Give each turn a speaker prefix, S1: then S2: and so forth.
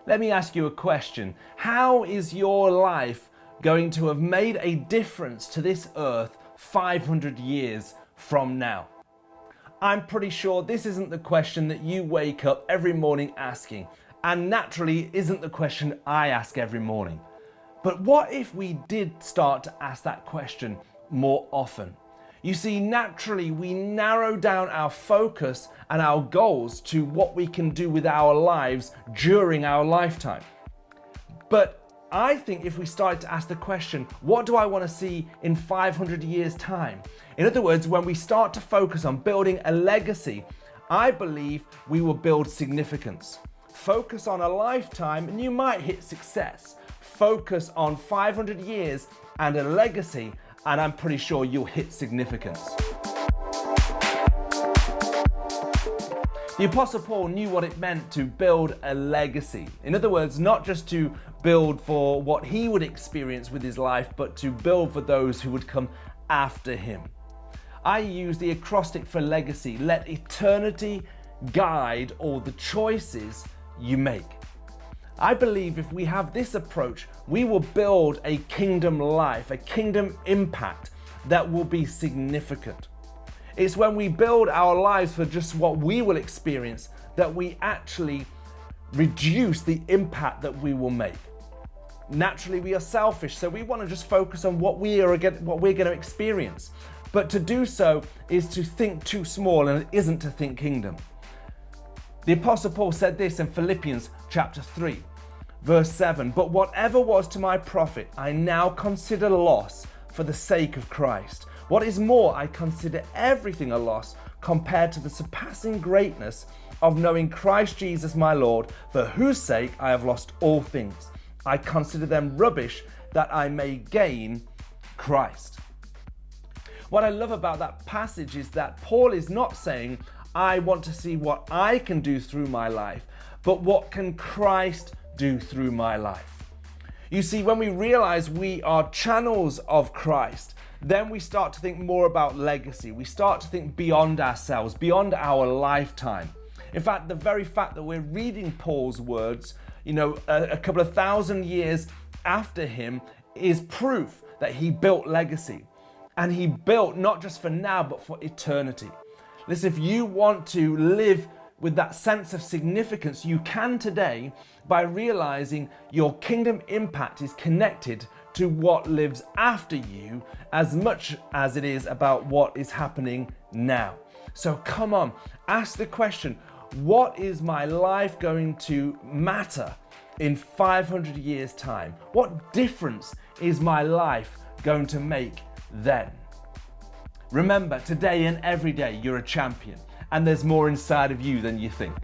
S1: Let me ask you a question. How is your life going to have made a difference to this earth 500 years from now? I'm pretty sure this isn't the question that you wake up every morning asking, and naturally isn't the question I ask every morning. But what if we did start to ask that question more often? You see, naturally we narrow down our focus and our goals to what we can do with our lives during our lifetime. But I think if we started to ask the question, what do I want to see in 500 years' time? In other words, when we start to focus on building a legacy, I believe we will build significance. Focus on a lifetime and you might hit success. Focus on 500 years and a legacy, and I'm pretty sure you'll hit significance. The Apostle Paul knew what it meant to build a legacy. In other words, not just to build for what he would experience with his life, but to build for those who would come after him. I use the acrostic for legacy: let eternity guide all the choices you make. I believe if we have this approach, we will build a kingdom life, a kingdom impact that will be significant. It's when we build our lives for just what we will experience that we actually reduce the impact that we will make. Naturally, we are selfish, so we want to just focus on what we're going to experience. But to do so is to think too small, and it isn't to think kingdom. The Apostle Paul said this in Philippians chapter 3. Verse 7, but whatever was to my profit, I now consider loss for the sake of Christ. What is more, I consider everything a loss compared to the surpassing greatness of knowing Christ Jesus my Lord, for whose sake I have lost all things. I consider them rubbish that I may gain Christ. What I love about that passage is that Paul is not saying, I want to see what I can do through my life, but what can Christ do through my life. You see, when we realize we are channels of Christ, then we start to think more about legacy. We start to think beyond ourselves, beyond our lifetime. In fact, the very fact that we're reading Paul's words, a couple of thousand years after him, is proof that he built legacy. And he built not just for now, but for eternity. Listen, if you want to live with that sense of significance, you can today by realizing your kingdom impact is connected to what lives after you as much as it is about what is happening now. So come on, ask the question, what is my life going to matter in 500 years' time? What difference is my life going to make then? Remember, today and every day you're a champion, and there's more inside of you than you think.